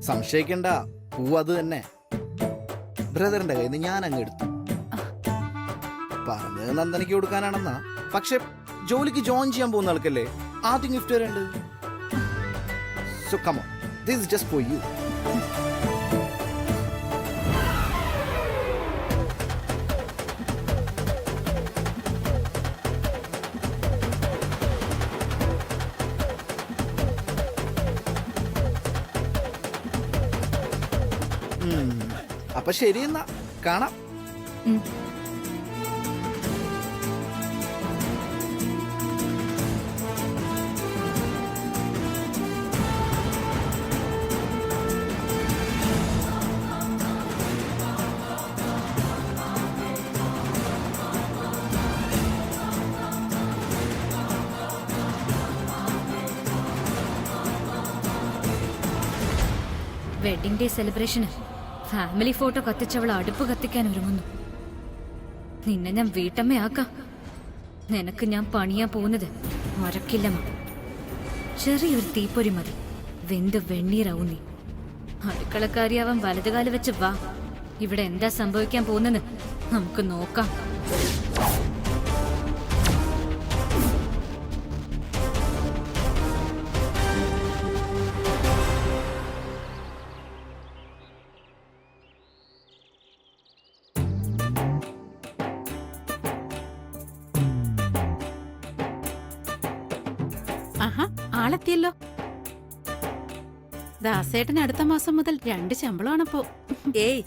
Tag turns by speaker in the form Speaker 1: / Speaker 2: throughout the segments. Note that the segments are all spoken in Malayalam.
Speaker 1: സംശയിക്കണ്ട, പൂവ് അത് തന്നെ. ബ്രദറിന്റെ കയ്യിൽ നിന്ന് ഞാൻ അങ്ങ് എടുത്തു. പറഞ്ഞത് നന്ദനയ്ക്ക് കൊടുക്കാനാണെന്നാ. പക്ഷെ ജോലിക്ക് ജോയിൻ ചെയ്യാൻ പോകുന്ന ആൾക്കല്ലേ ആദ്യം ഗിഫ്റ്റ് വരേണ്ടത്. So come on, this is just for you. അപ്പൊ ശരി, എന്നാ കാണാം.
Speaker 2: വെഡിങ് ഡേ സെലിബ്രേഷന് ഫാമിലി ഫോട്ടോ കത്തിച്ചവൾ അടുപ്പ് കത്തിക്കാൻ ഒരുങ്ങുന്നു. നിന്നെ ഞാൻ വീട്ടമ്മയാക്കാം. നിനക്ക് ഞാൻ പണിയാൻ പോകുന്നത് മറക്കില്ലമ്മ. ചെറിയൊരു തീപ്പൊരി മതി, വെന്ത് വെണ്ണീറാവും നീ. അടുക്കളക്കാരിയാവാൻ വലതുകാല് വെച്ച് വാ. ഇവിടെ എന്താ സംഭവിക്കാൻ പോകുന്നെന്ന് നമുക്ക് നോക്കാം.
Speaker 3: ആഹാ, ആളെത്തിയല്ലോ. ദാസേട്ടന് അടുത്ത മാസം മുതൽ 2 ശമ്പളമാണപ്പോ.
Speaker 4: ഏയ്,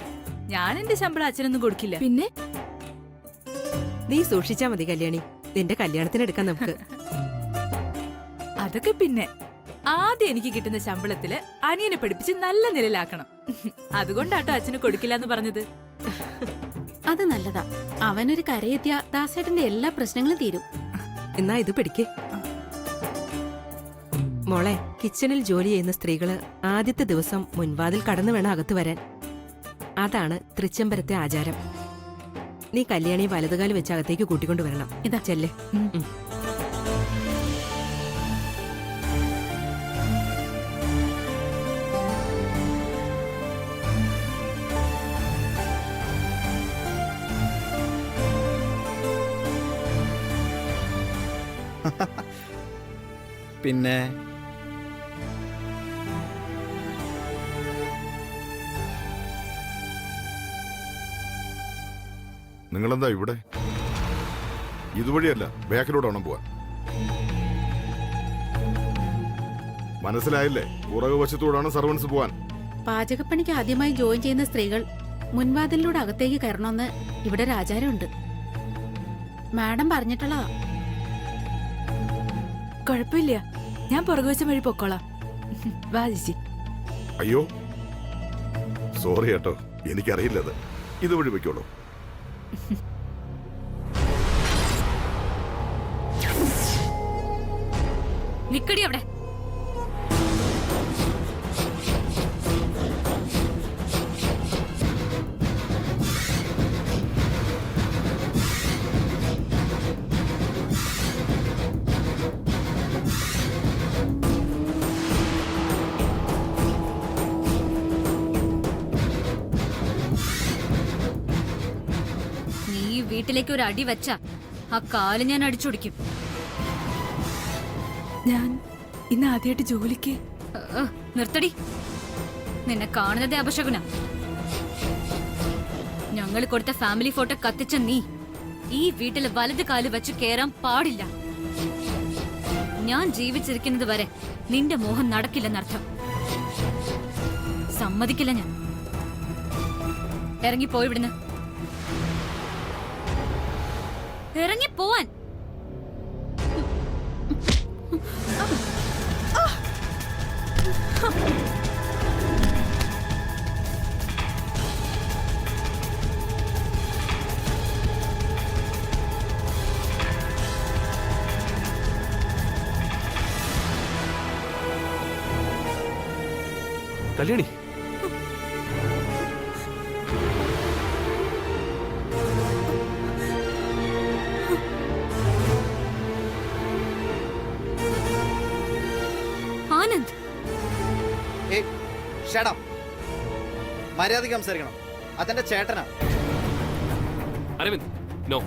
Speaker 4: ഞാൻ എന്റെ ശമ്പളം അച്ഛനൊന്നും കൊടുക്കില്ല.
Speaker 3: പിന്നെ
Speaker 5: നീ സൂക്ഷിച്ചാ മതി കല്യാണി, നിന്റെ കല്യാണത്തിന് എടുക്കാം നമുക്ക്.
Speaker 4: അതൊക്കെ പിന്നെ ആദ്യം എനിക്ക് കിട്ടുന്ന ശമ്പളത്തില് അനിയനെ പഠിപ്പിച്ച് നല്ല നിലയിലാക്കണം. അതുകൊണ്ടാട്ടോ അച്ഛന് കൊടുക്കില്ല എന്ന് പറഞ്ഞത്.
Speaker 3: അത് നല്ലതാ. അവനൊരു കരയെത്തിയ ദാസേട്ടന്റെ എല്ലാ പ്രശ്നങ്ങളും തീരും.
Speaker 5: എന്നാ ഇത് പിടിക്കേ. മോളെ, കിച്ചണിൽ ജോലി ചെയ്യുന്ന സ്ത്രീകള് ആദ്യത്തെ ദിവസം മുൻവാതിൽ കടന്നു വേണം അകത്ത് വരാൻ. അതാണ് തൃച്ചംബരത്തെ ആചാരം. നീ കല്യാണി വലതുകാല് വെച്ച് അകത്തേക്ക് കൂട്ടിക്കൊണ്ടുവരണം.
Speaker 3: ഇതാ
Speaker 5: ചെല്ലേ.
Speaker 1: പിന്നെ
Speaker 6: നിങ്ങളെന്താ ഇവിടെ? ഇതുവഴിയല്ല, ബാക്കിലൂടെ വേണം പോവാൻ. മനസ്സിലായില്ലേ? പുറകു വശത്തൂടാണ് സർവൻസ് പോവാൻ.
Speaker 3: പാചകപ്പണിക്ക് ആദ്യമായി ജോയിൻ ചെയ്യുന്ന സ്ത്രീകൾ മുൻവാതിലിലൂടെ അകത്തേക്ക് കയറണമെന്ന് ഇവിടെ ഒരു ആചാരമുണ്ട്. മാഡം പറഞ്ഞിട്ടുള്ളതാ.
Speaker 4: കുഴപ്പമില്ല, ഞാൻ പുറകുവശം വഴി പൊക്കോളാം. വാ ചേച്ചി.
Speaker 6: അയ്യോ സോറി കേട്ടോ, എനിക്കറിയില്ലത്. ഇതുവഴി വെക്കോളൂ.
Speaker 2: നിക്കടി അവിടെ. വീട്ടിലേക്ക് ഒരു അടി വെച്ച ആ കാല് ഞാൻ അടിച്ചൊടിക്കും.
Speaker 4: ഞാൻ ഇന്ന് ആദ്യമായിട്ട് ജോലിക്ക്.
Speaker 2: നിർത്തടി. നിന്നെ കാണുന്നതേ അപശകുന. ഞങ്ങൾ കൊടുത്ത ഫാമിലി ഫോട്ടോ കത്തിച്ച നീ ഈ വീട്ടിൽ വലത് കാല് വെച്ച് കേറാൻ പാടില്ല. ഞാൻ ജീവിച്ചിരിക്കുന്നത് വരെ നിന്റെ മോഹം നടക്കില്ലെന്നർത്ഥം. സമ്മതിക്കില്ല ഞാൻ. ഇറങ്ങിപ്പോയി ഇവിടുന്ന്. ഇറങ്ങിപ്പോവാൻ.
Speaker 7: കല്യാണി,
Speaker 1: ഷടം. മര്യാദയ്ക്ക് സംസാരിക്കണം. അതെന്റെ ചേട്ടനാ.
Speaker 7: അരവിന്ദ് നോ.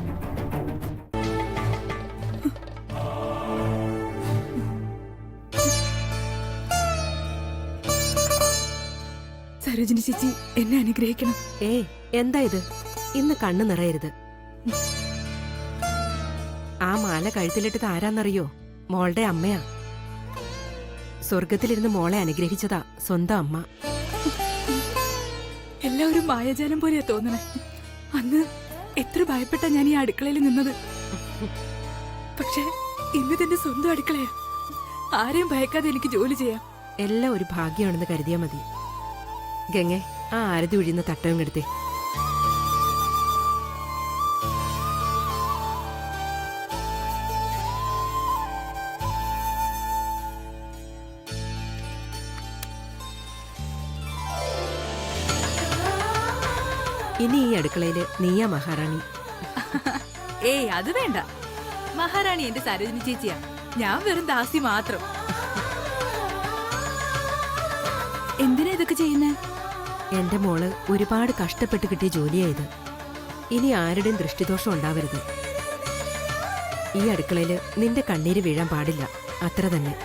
Speaker 4: സരോജിനി ചേച്ചി എന്നെ അനുഗ്രഹിക്കണം.
Speaker 5: ഏയ് എന്താ ഇത്? ഇന്ന് കണ്ണു നിറയരുത്. ആ മാല കഴുത്തിലിട്ടത് ആരാന്നറിയോ? മോളുടെ അമ്മയാ. സ്വർഗത്തിലിരുന്ന് മോളെ അനുഗ്രഹിച്ചതാ സ്വന്തം അമ്മ.
Speaker 4: എല്ലാവരും മായാജാലം പോലെയാ തോന്നണേ. അന്ന് എത്ര ഭയപ്പെട്ട ഞാൻ ഈ അടുക്കളയിൽ നിന്നത്. പക്ഷെ ഇന്ന് തന്നെ സ്വന്തം അടുക്കളയാ. ആരെയും ഭയക്കാതെ എനിക്ക് ജോലി ചെയ്യാം.
Speaker 5: എല്ലാം ഒരു ഭാഗ്യമാണെന്ന് കരുതിയാ മതി. ഗംഗെ, ആ ആരതി ഒഴിയുന്ന തട്ടവും എടുത്തേ. ഇനി ഈ അടുക്കളയില് നീയാ മഹാറാണി.
Speaker 4: ഏയ് അത് വേണ്ട. മഹാറാണി എന്റെ സരോജിനി ചേച്ചിയാ. ഞാൻ വെറും ദാസി മാത്രം. എന്തിനാ ഇതൊക്കെ ചെയ്യുന്നേ?
Speaker 5: എന്റെ മോള് ഒരുപാട് കഷ്ടപ്പെട്ട് കിട്ടിയ ജോലിയായത്. ഇനി ആരുടെയും ദൃഷ്ടിദോഷം ഉണ്ടാവരുത്. ഈ അടുക്കളയില് നിന്റെ കണ്ണീര് വീഴാൻ പാടില്ല. അത്ര തന്നെ.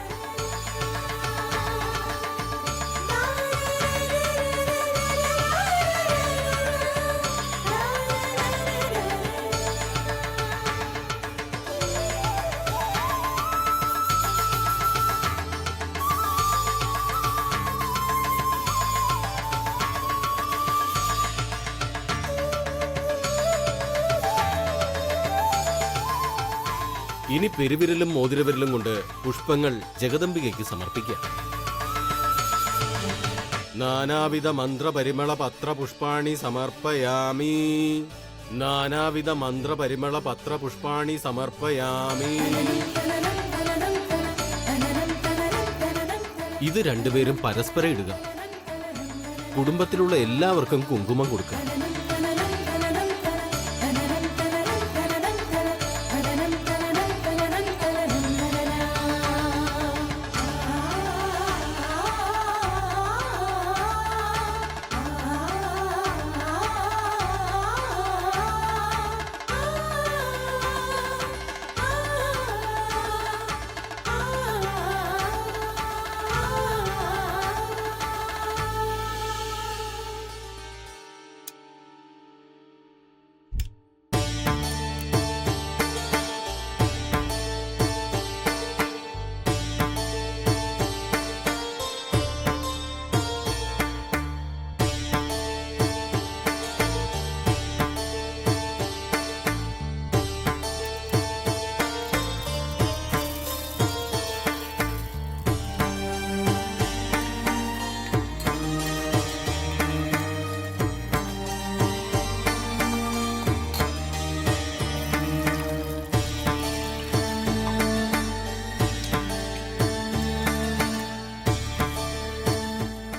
Speaker 7: ഇനി പെരുവിരലും മോതിരവിരലും കൊണ്ട് പുഷ്പങ്ങൾ ജഗദംബികയ്ക്ക് സമർപ്പിക്കാം. നാനാവിധ മന്ത്രപരിമള പത്രപുഷ്പാണി സമർപ്പയാമി. നാനാവിധ മന്ത്രപരിമള പത്രപുഷ്പാണി സമർപ്പയാമി. ഇത് രണ്ടുപേരും പരസ്പരം ഇടുക. കുടുംബത്തിലുള്ള എല്ലാവർക്കും കുങ്കുമം കൊടുക്കുക.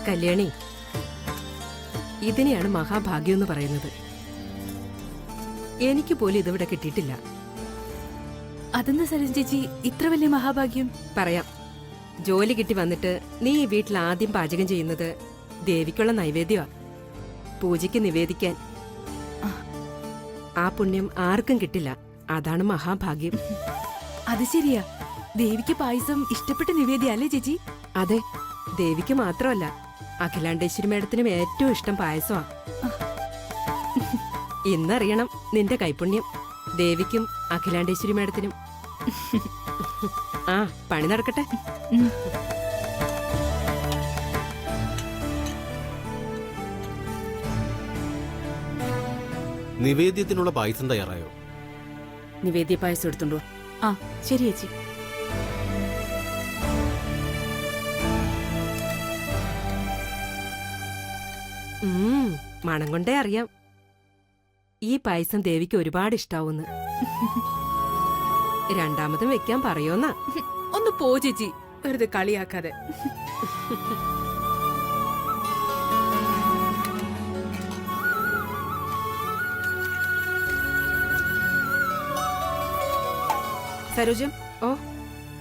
Speaker 7: കല്യാണി, ഇതിനെയാണ് മഹാഭാഗ്യം എന്ന് പറയുന്നത്. എനിക്ക് പോലും ഇതിവിടെ കിട്ടിയിട്ടില്ല.
Speaker 4: അതെന്താ സരോജിനി ചേച്ചി ഇത്ര വലിയ മഹാഭാഗ്യം?
Speaker 5: പറയാം. ജോലി കിട്ടി വന്നിട്ട് നീ ഈ വീട്ടിൽ ആദ്യം പാചകം ചെയ്യുന്നത് ദേവിക്കുള്ള നൈവേദ്യമാ. പൂജയ്ക്ക് നിവേദിക്കാൻ. ആ പുണ്യം ആർക്കും കിട്ടില്ല. അതാണ് മഹാഭാഗ്യം.
Speaker 4: അത് ശരിയാ. ദേവിക്ക് പായസം ഇഷ്ടപ്പെട്ട നിവേദ്യ അല്ലേ ചേച്ചി?
Speaker 5: അതെ, ദേവിക്ക് മാത്രമല്ല, അഖിലാണ്ടേശ്വരി മേഡത്തിനും ഏറ്റവും ഇഷ്ടം പായസമാ. ഇന്നറിയണം നിന്റെ കൈപുണ്യം. ദേവിക്കും അഖിലാണ്ടേശ്വരി മേഡത്തിനും. ആ, പണി നടക്കട്ടെ.
Speaker 7: നിവേദ്യത്തിനുള്ള പായസം തയ്യാറായോ?
Speaker 5: നിവേദ്യ പായസം എടുത്തുണ്ടോ?
Speaker 4: ആ ശരി ചേച്ചി.
Speaker 5: മണം കൊണ്ടേ അറിയാം ഈ പായസം ദേവിക്ക് ഒരുപാട് ഇഷ്ടാവൂന്ന്. രണ്ടാമതും വെക്കാൻ പറയോന്നാ.
Speaker 4: ഒന്ന് പോ ചേച്ചി, വെറുതെ കളിയാക്കാതെ.
Speaker 3: സരോജം,
Speaker 5: ഓ,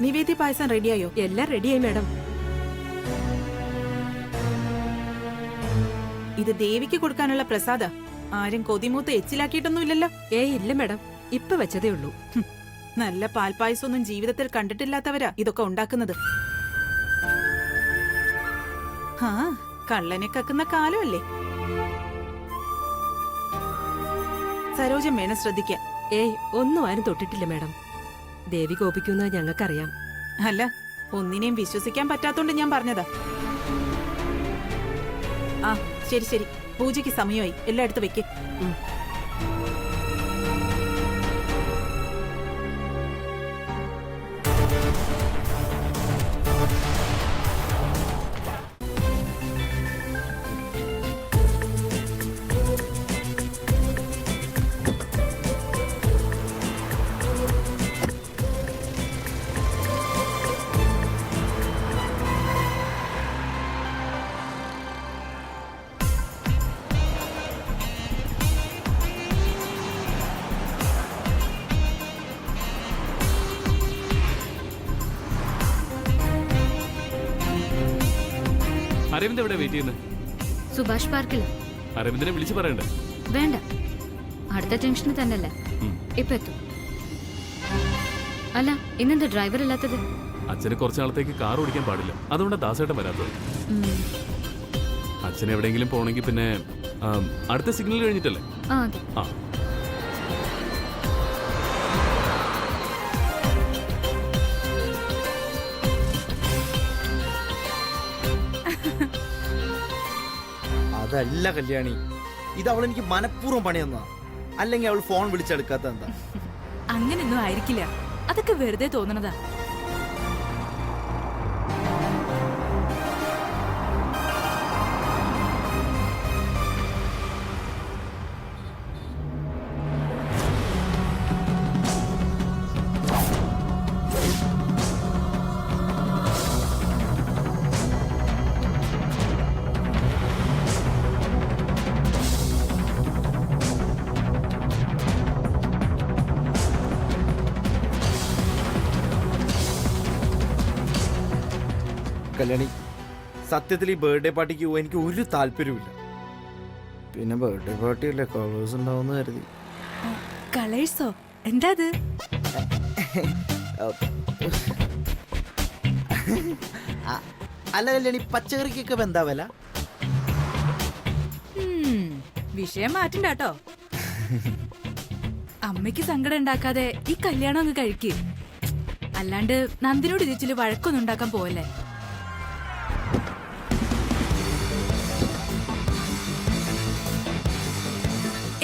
Speaker 3: നിവേദ്യ പായസം റെഡിയായോ?
Speaker 5: എല്ലാം റെഡിയായി മാഡം.
Speaker 8: ഇത് ദേവിക്ക് കൊടുക്കാനുള്ള പ്രസാദ. ആരും കൊതിമൂത്ത് എച്ചിലാക്കിയിട്ടൊന്നുമില്ലല്ലോ.
Speaker 5: ഏയ് ഇല്ല മാഡം, ഇപ്പൊ വെച്ചതേ ഉള്ളൂ.
Speaker 8: നല്ല പാൽപ്പായസമൊന്നും ജീവിതത്തിൽ കണ്ടിട്ടില്ലാത്തവരാ ഇതൊക്കെ ഉണ്ടാക്കുന്നത്. ആ കള്ളനെ കക്കുന്ന കാലമല്ലേ. സരോജം വേണം ശ്രദ്ധിക്കാൻ.
Speaker 5: ഏയ് ഒന്നും ആരും തൊട്ടിട്ടില്ല മാഡം. ദേവി കോപിക്കുന്നത് ഞങ്ങൾക്കറിയാം.
Speaker 8: അല്ല, ഒന്നിനെയും വിശ്വസിക്കാൻ പറ്റാത്തോണ്ട് ഞാൻ പറഞ്ഞതാ. ആ ശരി ശരി, പൂജയ്ക്ക് സമയമായി. എല്ലായിടത്തും വെക്ക്.
Speaker 9: അരവിന്ദ് എവിടെ വെയിറ്റ് ചെയ്യുന്നത്?
Speaker 2: സുഭാഷ് പാർക്കിൽ.
Speaker 9: അരവിന്ദിനെ വിളിച്ചു പറയണ്ടേ?
Speaker 2: വേണ്ട, അടുത്ത ജംഗ്ഷന് തന്നെയല്ലേ, ഇപ്പൊ എത്തും. അല്ല, ഇന്നെന്താ ഡ്രൈവർ ഇല്ലാത്തത്?
Speaker 9: അച്ഛന് കുറച്ച് നാളത്തേക്ക് കാർ ഓടിക്കാൻ പാടില്ല, അതുകൊണ്ടാണ് ദാസേട്ടൻ വരാത്തത്. അച്ഛൻ എവിടെയെങ്കിലും പോണെങ്കിൽ പിന്നെ അടുത്ത സിഗ്നൽ കഴിഞ്ഞിട്ടല്ലേ?
Speaker 2: ആ അതെ.
Speaker 9: ആ
Speaker 1: അതല്ല കല്യാണി, ഇത് അവൾ എനിക്ക് മനഃപൂർവ്വം പണി തന്നാ. അല്ലെങ്കിൽ അവൾ ഫോൺ വിളിച്ചെടുക്കാത്ത എന്താ?
Speaker 4: അങ്ങനെയൊന്നും ആയിരിക്കില്ല, അതൊക്കെ വെറുതെ തോന്നണതാ.
Speaker 1: കല്യാണി, സത്യത്തിൽ ഈ ബർത്ത്ഡേ പാർട്ടിക്ക് പോകാൻ എനിക്ക് ഒരു താല്പര്യമില്ല. പിന്നെ ബർത്ത്ഡേ പാർട്ടി അല്ലേ, കളേഴ്സ് ഉണ്ടാവുമെന്ന് കരുതി.
Speaker 4: കളേഴ്സോ? എന്താ അത്?
Speaker 1: അല്ല കല്യാണി, പച്ചക്കറിക്കൊക്കെ ഇപ്പൊ എന്താ വില?
Speaker 4: വിഷയം മാറ്റണ്ട കേട്ടോ. അമ്മയ്ക്ക് സങ്കടം ഉണ്ടാക്കാതെ ഈ കല്യാണം അങ്ങ് കഴിക്ക്. അല്ലാണ്ട് നന്ദിനോട് ഇതിച്ചില് വഴക്കൊന്നും ഉണ്ടാക്കാൻ പോവല്ലേ.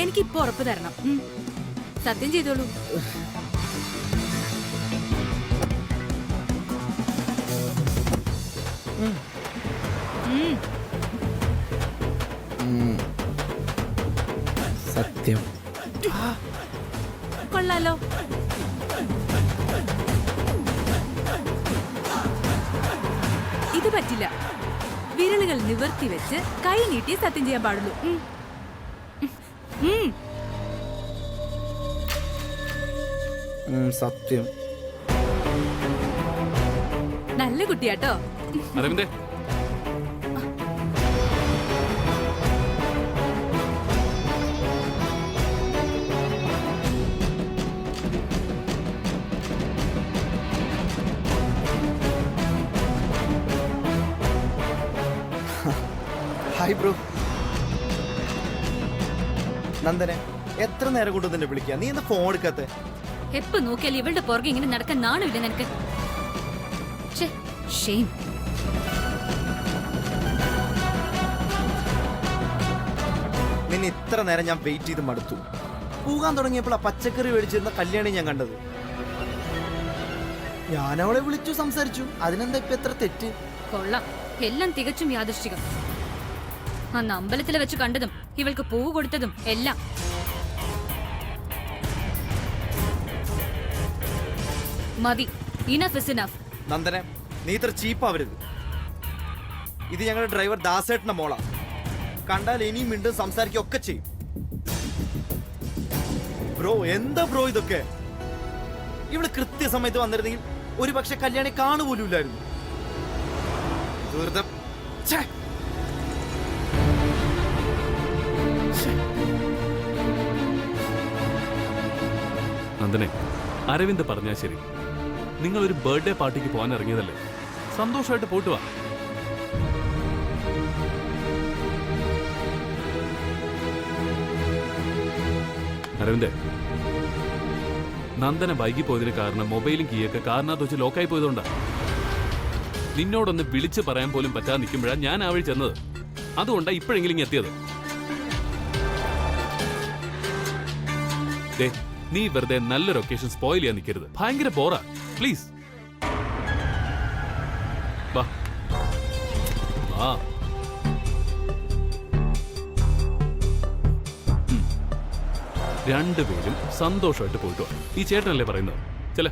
Speaker 4: എനിക്കിപ്പോ ഉറപ്പ് തരണം. സത്യം ചെയ്തോളൂ.
Speaker 1: സത്യം.
Speaker 4: കൊള്ളാലോ. ഇത് പറ്റില്ല. വിരലുകൾ നിവർത്തി വെച്ച് കൈ നീട്ടി സത്യം ചെയ്യാൻ പാടുള്ളൂ.
Speaker 1: സത്യം.
Speaker 4: നല്ല കുട്ടിയാട്ടോ.
Speaker 9: അരവിന്ദേ,
Speaker 1: ഹായ് ബ്രോ. നന്ദനെ, എത്ര നേരം കൊണ്ട് തന്നെ വിളിക്കുക, നീ എന്താ ഫോൺ എടുക്കാത്തെ?
Speaker 2: എപ്പോ നോക്കിയാൽ ഇവളുടെ പുറകെ ഇങ്ങനെ നടക്കാൻ നാണമില്ല നിനക്ക്? ഷെയിം.
Speaker 1: നിന്നെ ഇത്ര നേരം ഞാൻ വെയിറ്റ് ചെയ്ത് മടുത്തു. പോകാൻ തുടങ്ങിയപ്പോൾ ആ പച്ചക്കറി മേടിച്ചിരുന്ന കല്യാണി ഞാൻ കണ്ടത്. ഞാൻ അവളെ വിളിച്ചു, സംസാരിച്ചു. അതിനെന്താ ഇപ്പൊ എത്ര തെറ്റ്?
Speaker 2: കൊള്ളാം, എല്ലാം തികച്ചും യാദൃശ്ചികം. അന്ന് അമ്പലത്തിൽ വെച്ച് കണ്ടതും ഇവൾക്ക് പൂവ് കൊടുത്തതും എല്ലാം. മതി, ഇനഫ് ഇസ് ഇനഫ്.
Speaker 1: നന്ദനെ, നീ ഇത്ര ചീപ്പാവരുത്. ഇത് ഞങ്ങളുടെ ഡ്രൈവർ ദാസേട്ടന്റെ മോളാ. കണ്ടാൽ ഇനിയും മിണ്ടും സംസാരിക്കുക ഒക്കെ ചെയ്യും. ബ്രോ, എന്താ ബ്രോ ഇതൊക്കെ? ഇവിടെ കൃത്യസമയത്ത് വന്നിരുന്നെങ്കിൽ ഒരു പക്ഷെ കല്യാണി കാണുപോലുമില്ലായിരുന്നു. ദുരിതം.
Speaker 9: നന്ദനെ, അരവിന്ദ് പറഞ്ഞാൽ ശരി. നിങ്ങൾ ഒരു ബർത്ത്ഡേ പാർട്ടിക്ക് പോകാൻ ഇറങ്ങിയതല്ലേ? സന്തോഷമായിട്ട് പോയിട്ട് വാ. അരവിന്ദ്, നന്ദന വൈകി പോയതിന് കാരണം മൊബൈലും കീയൊക്കെ കാറിനകത്ത് വെച്ച് ലോക്കായി പോയതുകൊണ്ടാ. നിന്നോടൊന്ന് വിളിച്ച് പറയാൻ പോലും പറ്റാതെ നിൽക്കുമ്പോഴാണ് ഞാൻ ആ വഴി ചെന്നത്. അതുകൊണ്ടാ ഇപ്പോഴെങ്കിലും ഇങ്ങ് എത്തിയത്. ദേ, നീ വെറുതെ നല്ല ലൊക്കേഷൻ സ്പോയിൽ ചെയ്യാൻ നിൽക്കരുത്. ഭയങ്കര ബോറാ. പ്ലീസ് വാ വാ. രണ്ടുപേരും സന്തോഷമായിട്ട് പോയിട്ട് വാ. ഈ ചേട്ടനല്ലേ പറയുന്നത്? ചില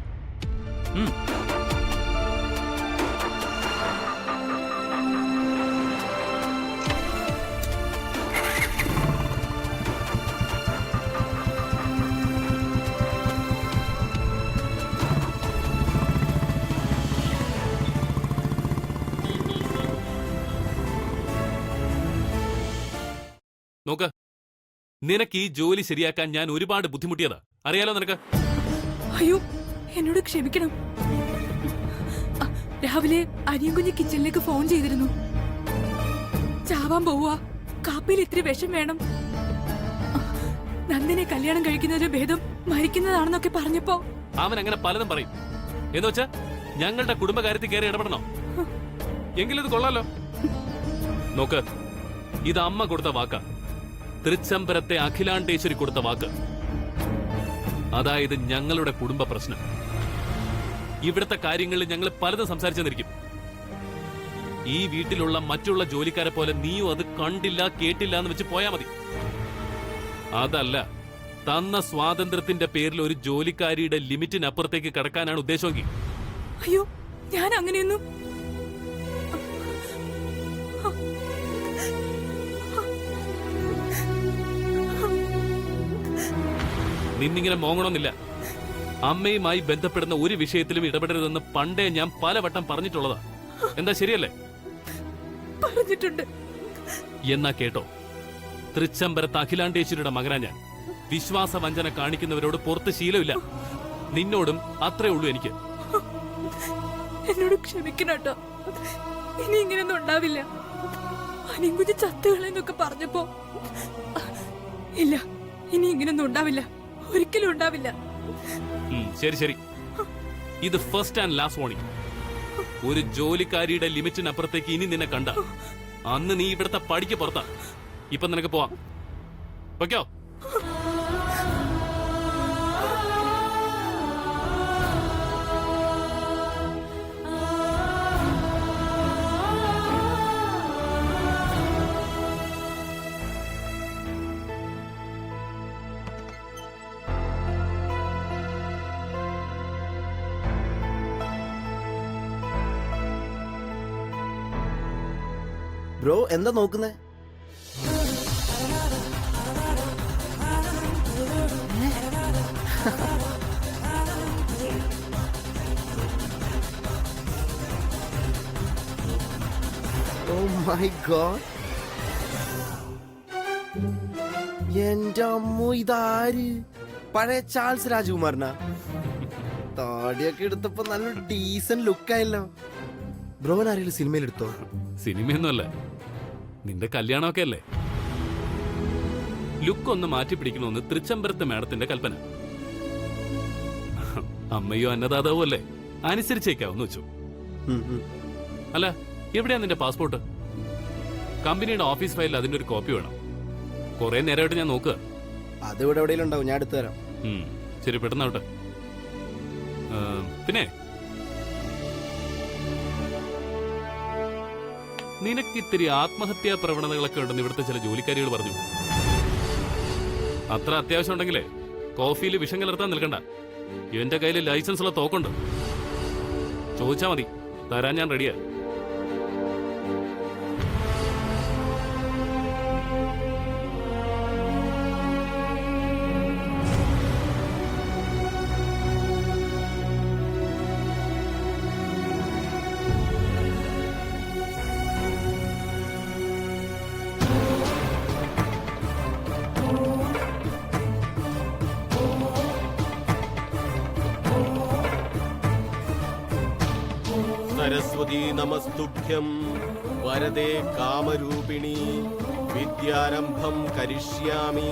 Speaker 9: നോക്ക്, നിനക്ക് ഈ ജോലി ശരിയാക്കാൻ ഞാൻ ഒരുപാട് ബുദ്ധിമുട്ടിയതാ. അറിയാലോ നിനക്ക്.
Speaker 4: അയ്യോ, എന്നോട് ക്ഷമിക്കണം. രാവിലെ അനിയൻ കുഞ്ഞ് കിച്ചണിലേക്ക് ഫോൺ ചെയ്തിരുന്നു. ചാവാൻ പോവാ, കാപ്പിയിൽ ഇത്തിരി വിഷം വേണം, നന്ദിനെ കല്യാണം കഴിക്കുന്നതിന് ഭേദം മരിക്കുന്നതാണെന്നൊക്കെ പറഞ്ഞപ്പോ
Speaker 9: അവൻ അങ്ങനെ പലതും പറയും. എന്ന് വെച്ചാ ഞങ്ങളുടെ കുടുംബകാര്യത്തിൽ കയറി ഇടപെടണോ? എങ്കിലും ഇത് കൊള്ളാലോ. നോക്ക്, ഇത് അമ്മ കൊടുത്ത വാക്കാ. തൃച്ചംബരത്തെ അഖിലാണ്ടേശ്വരി കൊടുത്ത വാക്ക്. അതായത് ഞങ്ങളുടെ കുടുംബ പ്രശ്നം. ഇവിടുത്തെ കാര്യങ്ങളിൽ ഞങ്ങൾ പലതും സംസാരിച്ചെന്നിരിക്കും. ഈ വീട്ടിലുള്ള മറ്റുള്ള ജോലിക്കാരെ പോലെ നീയും അത് കണ്ടില്ല കേട്ടില്ല എന്ന് വെച്ച് പോയാ മതി. അതല്ല, തന്ന സ്വാതന്ത്ര്യത്തിന്റെ പേരിൽ ഒരു ജോലിക്കാരിയുടെ ലിമിറ്റിനപ്പുറത്തേക്ക് കടക്കാനാണ് ഉദ്ദേശമെങ്കിൽ.
Speaker 4: അയ്യോ, ഞാൻ അങ്ങനെയൊന്നും.
Speaker 9: നിന്നിങ്ങനെ മോങ്ങണമെന്നില്ല. അമ്മയുമായി ബന്ധപ്പെടുന്ന ഒരു വിഷയത്തിലും ഇടപെടരുതെന്ന് പണ്ടേ ഞാൻ പലവട്ടം പറഞ്ഞിട്ടുള്ളതാ. എന്താ, ശരിയല്ലേ?
Speaker 4: പറഞ്ഞിട്ടുണ്ട്.
Speaker 9: എന്നാ കേട്ടോ, തൃച്ചംബരത്ത് അഖിലാണ്ടേശ്വരിയുടെ മകനാ ഞാൻ. വിശ്വാസവഞ്ചന കാണിക്കുന്നവരോട് പുറത്ത് ശീലമില്ല. നിന്നോടും അത്രേ ഉള്ളൂ എനിക്ക്.
Speaker 4: എന്നോട് ക്ഷമിക്കണട്ടോ. ഇനി ഇങ്ങനെയൊന്നും ഉണ്ടാവില്ല. അനിയൻകുഞ്ഞ് ചത്തുകളെന്നൊക്കെ പറഞ്ഞപ്പോ ഇല്ല, ഇനി ഇങ്ങനെയൊന്നും ഉണ്ടാവില്ല, ഒരിക്കലും ഉണ്ടാവില്ല.
Speaker 9: ശരി ശരി, ഇത് ഫസ്റ്റ് ആൻഡ് ലാസ്റ്റ് വാർണിംഗ്. ഒരു ജോലിക്കാരിയുടെ ലിമിറ്റിനപ്പുറത്തേക്ക് ഇനി നിന്നെ കണ്ട അന്ന് നീ ഇവിടുത്തെ പടിക്ക് പുറത്താ. ഇപ്പൊ നിനക്ക് പോവാം. ഓക്കോ?
Speaker 1: ബ്രോ, എന്താ നോക്കുന്നേ? ഓ മൈ ഗോഡ്, എന്റെ അമ്മോ, ഇതാര്? പഴയ ചാൾസ് രാജകുമാരനാ? താടിയൊക്കെ എടുത്തപ്പോ നല്ലൊരു ഡീസന്റ് ലുക്കായല്ലോ. ബ്രോൻ ആരെങ്കിലും സിനിമയിൽ എടുത്തോ?
Speaker 9: സിനിമയൊന്നുമല്ല, നിന്റെ കല്യാണമൊക്കെ അല്ലേ. ലുക്ക് ഒന്ന് മാറ്റി പിടിക്കണമെന്ന് തൃച്ചംബരത്തെ മാഡത്തിന്റെ കൽപ്പന. അമ്മയോ അന്നദാതാവോ അല്ലേ, അനുസരിച്ചേക്കാവെന്ന് വെച്ചു. അല്ല, എവിടെയാ നിന്റെ പാസ്പോർട്ട്? കമ്പനിയുടെ ഓഫീസ് ഫയലിൽ അതിന്റെ ഒരു കോപ്പി വേണം. കുറെ നേരമായിട്ട് ഞാൻ നോക്കുക.
Speaker 1: അത് ഇവിടെ എവിടെയെങ്കിലും ഉണ്ടാവും, ഞാൻ എടുത്തു തരാം.
Speaker 9: ശരി, പെട്ടെന്നാവട്ടെ. പിന്നെ നിനക്കിത്തിരി ആത്മഹത്യാ പ്രവണതകളൊക്കെ ഉണ്ടെന്ന് ഇവിടുത്തെ ചില ജോലിക്കാരികൾ പറഞ്ഞു. അത്ര അത്യാവശ്യം ഉണ്ടെങ്കിലേ കോഫിയിൽ വിഷം കലർത്താൻ നിൽക്കണ്ട. എന്റെ കയ്യിൽ ലൈസൻസ് ഉള്ള തോക്കുണ്ട്, ചോദിച്ചാ മതി, തരാൻ ഞാൻ റെഡിയാ.
Speaker 7: സരസ്വതി നമസ്തുഭ്യം വരദേ കാമരൂപിണി വിദ്യാരംഭം കരിഷ്യാമി.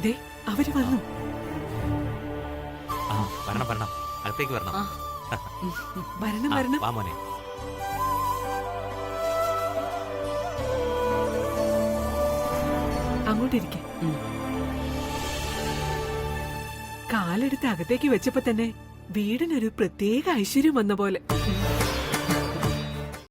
Speaker 8: ദേ അവര് വന്നു.
Speaker 10: വരണം വരണം, അകത്തേക്ക് വരണം.
Speaker 8: വരണം വരണം.
Speaker 10: വാ മോനെ.
Speaker 8: അങ്ങോട്ടിരിക്കെ. കാലെടുത്ത് അകത്തേക്ക് വെച്ചപ്പോ തന്നെ വീടിനൊരു പ്രത്യേക ഐശ്വര്യം വന്ന പോലെ.